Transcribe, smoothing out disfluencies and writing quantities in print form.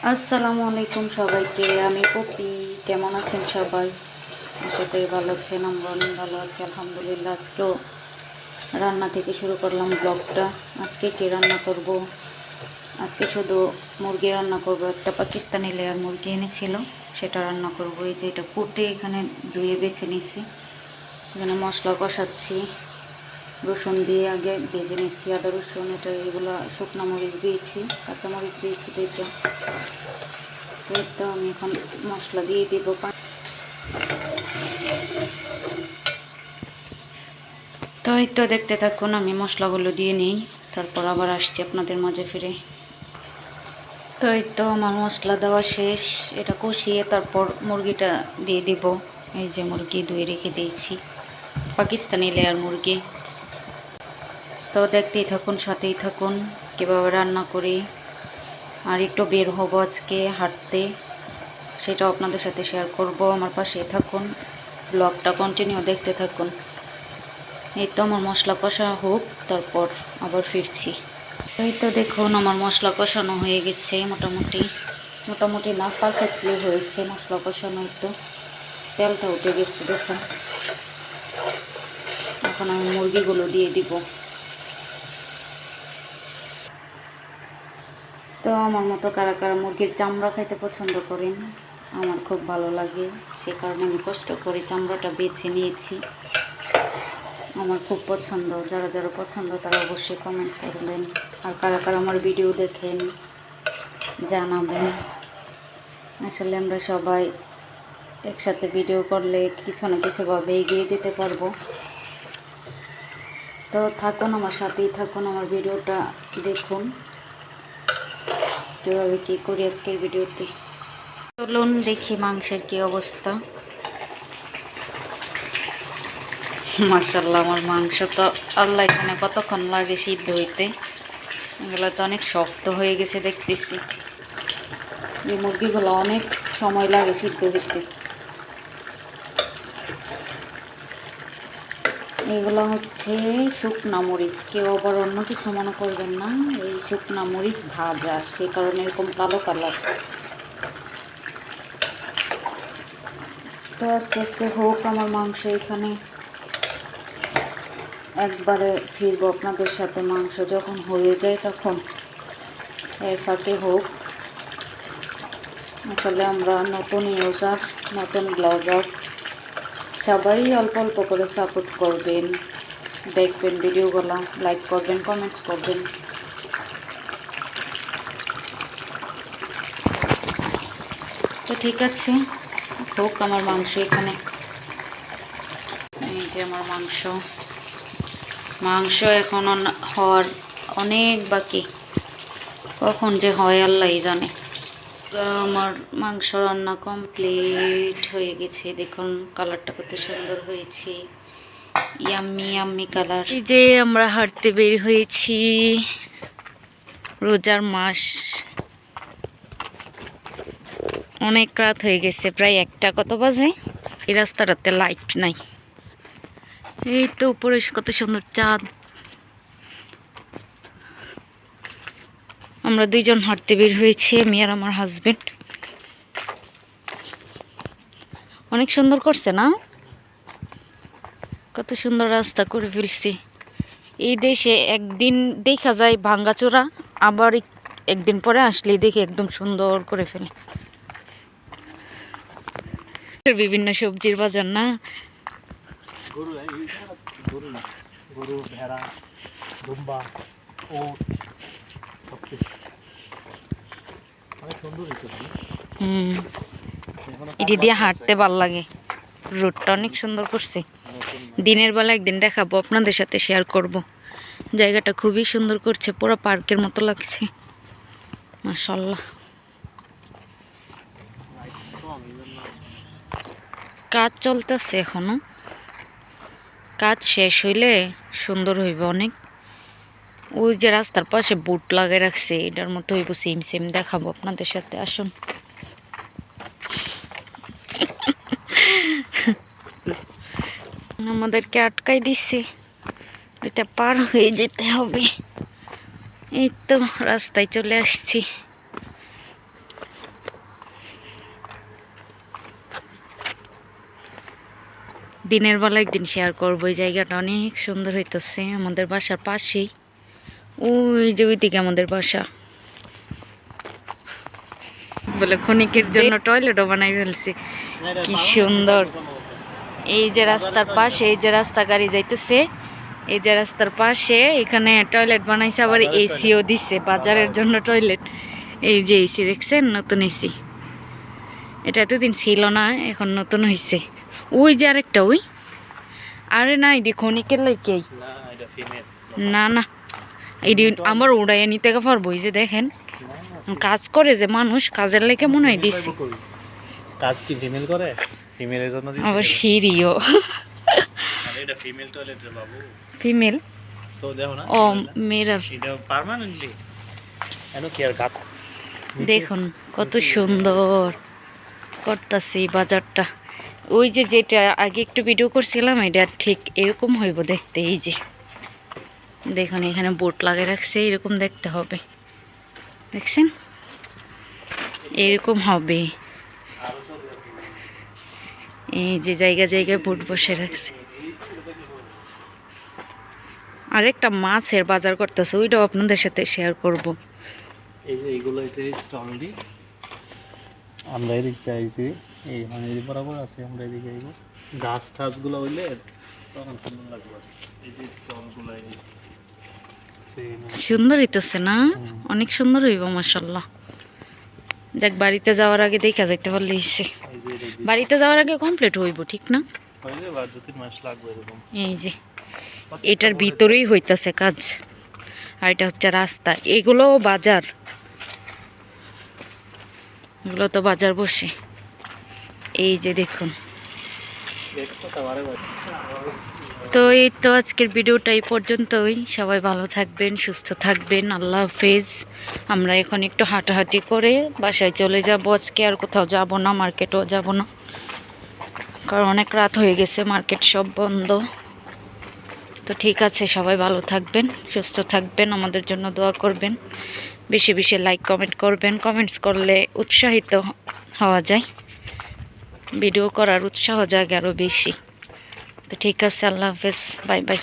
আসসালামু আলাইকুম সবাইকে। আমি পপি। কেমন আছেন সবাই? আশা করি ভালো আছেন। আমরা অনেক ভালো আছি আলহামদুলিল্লাহ। আজকেও রান্না থেকে শুরু করলাম ব্লগটা। আজকে কি রান্না করব? আজকে শুধু মুরগি রান্না করব। একটা পাকিস্তানি লেয়ার মুরগি এনেছিল, সেটা রান্না করব। এই যে এটা কুটে এখানে ধুয়ে বেছে নিছি। এখানে মশলা কষাচ্ছি, রসুন দিয়ে আগে ভেজে নিচ্ছি, আদা রসুন এটা এগুলো শুকনো মরিচ দিয়েছি, কাঁচামরিচ দিয়েছি দুইটা। তো আমি এখন মশলা দিয়ে দিব। তো এই তো দেখতে থাকুন, আমি মশলাগুলো দিয়ে নিই, তারপর আবার আসছি আপনাদের মাঝে ফিরে। তো এই তো আমার মশলা দেওয়া শেষ। এটা কষিয়ে তারপর মুরগিটা দিয়ে দিব। এই যে মুরগি ধুয়ে রেখে দিয়েছি, পাকিস্তানি লেয়ার মুরগি। তো দেখতেই থাকুন, সাথেই থাকুন কীভাবে রান্না করি। আর একটু বের হবো আজকে হাঁটতে, সেটাও আপনাদের সাথে শেয়ার করব। আমার পাশেই থাকুন, ব্লগটা কন্টিনিউ দেখতে থাকুন। এই তো আমার মশলা কষা হোক, তারপর আবার ফিরছি। এই তো দেখুন আমার মশলা কষানো হয়ে গেছে, মোটামুটি মোটামুটি না, পারফেক্টলি হয়েছে মশলা কষানো। তো তেলটা উঠে গেছে দেখুন। এখন আমি মুরগিগুলো দিয়ে দিব। তো আমার মতো কারা কারা মুরগির চামড়া খাইতে পছন্দ করেন? আমার খুব ভালো লাগে, সে কারণে আমি কষ্ট করে চামড়াটা বেছে নিয়েছি। আমার খুব পছন্দ। যারা যারা পছন্দ তারা অবশ্যই কমেন্ট করবেন। আর কারা কারা আমার ভিডিও দেখেন জানাবেন। আসলে আমরা সবাই একসাথে ভিডিও করলে কিছু না কিছুভাবে এগিয়ে যেতে পারবো। তো থাকুন, আমার সাথেই থাকুন, আমার ভিডিওটা দেখুন কীভাবে কী করি আজকের ভিডিওতে। চলুন দেখি মাংসের কী অবস্থা। মাশাআল্লাহ, আমার মাংস তো আল্লাহ এখানে কতক্ষণ লাগে সিদ্ধ হইতে। এগুলো তো অনেক শক্ত হয়ে গেছে দেখতেছি। এই মুরগিগুলো অনেক সময় লাগে সিদ্ধ হইতে। এগুলো হচ্ছে শুকনা মরিচ, কেউ আবার অন্য কিছু মনে করবেন না। এই শুকনা মরিচ ভাজা, সেই কারণে এরকম কালো কালার। তো আস্তে আস্তে হোক আমার মাংস। এখানে একবারে ফিরবো আপনাদের সাথে, মাংস যখন হয়ে যায় তখন। এর ফাঁকে হোক। আসলে আমরা নতুন ইউজার, নতুন ব্লগার, সবাই অল্প অল্প করে সাপোর্ট করবেন, দেখবেন ভিডিওগুলো, লাইক করবেন, কমেন্টস করবেন। তো ঠিক আছে, হোক আমার মাংস এখানে। এই যে আমার মাংস মাংস এখন হওয়ার অনেক বাকি, কখন যে হয় আল্লাহই জানে। আমার মাংস রান্না কমপ্লিট হয়ে গেছে। দেখুন কালারটা কত সুন্দর হয়েছে, ইয়াম্মি ইয়াম্মি কালার। এই যে আমরা হাঁটতে বের হয়েছি, রোজার মাস, অনেক রাত হয়ে গেছে, প্রায় একটা। কত বাজে? এই রাস্তাটাতে লাইট নাই। এই তো উপরে কত সুন্দর চাঁদ। আমরা দুইজন হাঁটতে বের হয়েছি, আমি আর আমার হাজবেন্ড। অনেক সুন্দর করছে না? কত সুন্দর রাস্তা করে ফেলছি। এই দেশে একদিন দেখা যায় ভাঙ্গাচোরা, আবার একদিন পরে আসলেই দেখি একদম সুন্দর করে ফেলে। বিভিন্ন সবজির বাজার না? গরু, ভেড়া, দুম্বা, ওট, এটি দিয়ে হাঁটতে ভাল লাগে। রোডটা অনেক সুন্দর করছে। দিনের বেলা একদিন দেখাবো, আপনাদের সাথে শেয়ার করব। জায়গাটা খুবই সুন্দর করছে, পুরো পার্কের মতো লাগছে মাশাআল্লাহ। কাজ চলতেছে এখনো, কাজ শেষ হইলে সুন্দর হইবে অনেক। ওই যে রাস্তার পাশে বুট লাগিয়ে রাখছে, এটার মতো হইব, সেম সেম দেখাবো আপনাদের সাথে। আসুন। আমাদেরকে আটকাই দিচ্ছে, এটা পার হয়ে যেতে হবে। এই তো রাস্তায় চলে আসছি। দিনের বেলা একদিন শেয়ার করবো। এই জায়গাটা অনেক সুন্দর হইতেছে, আমাদের বাসার পাশেই। ওই যে ওইদিকে আমাদের বাসা। বলে ক্ষণিকের জন্য টয়লেটও বানাই ফেলছি, কি সুন্দর। এই যে রাস্তার পাশে, এই যে রাস্তা গাড়ি যাইতেছে, এই যে রাস্তার পাশে এখানে টয়লেট বানাইছে, আবার এসিও দিছে বাজারের জন্য টয়লেট। এই যে এসি দেখছেন, নতুন এসি, এটা এতদিন ছিল না, এখন নতুন হয়েছে। ওই যে আরেকটা, ওই আরে না, এটি ক্ষণিকের লাইকেই না না, এটি আমার উড়াইয়া নিতে পারবো। এই যে দেখেন কাজ করে যে মানুষ, কাজের লেগে মনে হয় দিচ্ছে। কাজ কি ফিমেল করে? ফিমেলের জন্য দিছে। আবার সিঁড়িও আরে এটা ফিমেল টয়লেট রে বাবু। ফিমেল তো দেখো না, ও মিরর। এটা পার্মানেন্টলি এনো কি আর কাট। দেখুন কত সুন্দর করতেছে এই বাজারটা। ওই যে যেটা আগে একটু ভিডিও করছিলাম, এটা ঠিক এরকম হইব দেখতে। এই যে দেখুন এখানে বোট লাগিয়ে রাখছে, এরকম দেখতে হবে, দেখছেন এরকম হবে। এই যে জায়গায় জায়গায় বোট বসে রাখছে। আরেকটা মাছের বাজার করতেছে, ওইটাও আপনাদের সাথে শেয়ার করব। এই যে এইগুলো হইছে স্টলডি, আমরা এদিকে আইছি, এই মানে এই বরাবর আছে, আমরা এদিকে আইব। গাছ টাছগুলো হইলে তখন সুন্দর লাগবে। এই যে স্টলগুলো এই সুন্দর হইতেছে না, অনেক সুন্দর হইব মাশাআল্লাহ। যাক, বাড়িতে যাওয়ার আগে দেখা যাইতে পারলে ইচ্ছে, বাড়িতে যাওয়ার আগে কমপ্লিট হইব, ঠিক না? হইলে বা 2-3 মাস লাগবে এরকম। এই যে এটার ভিতরেই হইতাছে কাজ, আর এটা হচ্ছে রাস্তা। এগুলোও বাজার, এগুলো তো বাজার বসে। এই যে দেখুন। তো এই তো আজকের ভিডিওটা এই পর্যন্তই। সবাই ভালো থাকবেন, সুস্থ থাকবেন, আল্লাহ হাফেজ। আমরা এখন একটু হাঁটাহাঁটি করে বাসায় চলে যাব। আজকে আর কোথাও যাব না, মার্কেটও যাব না, কারণ অনেক রাত হয়ে গেছে, মার্কেট সব বন্ধ। তো ঠিক আছে, সবাই ভালো থাকবেন, সুস্থ থাকবেন, আমাদের জন্য দোয়া করবেন, বেশি বেশি লাইক কমেন্ট করবেন। কমেন্টস করলে উৎসাহিত হওয়া যায়, ভিডিও করার উৎসাহ জাগে আরও বেশি। তো ঠিক আছে, আল্লাহ হাফেজ, বাই বাই।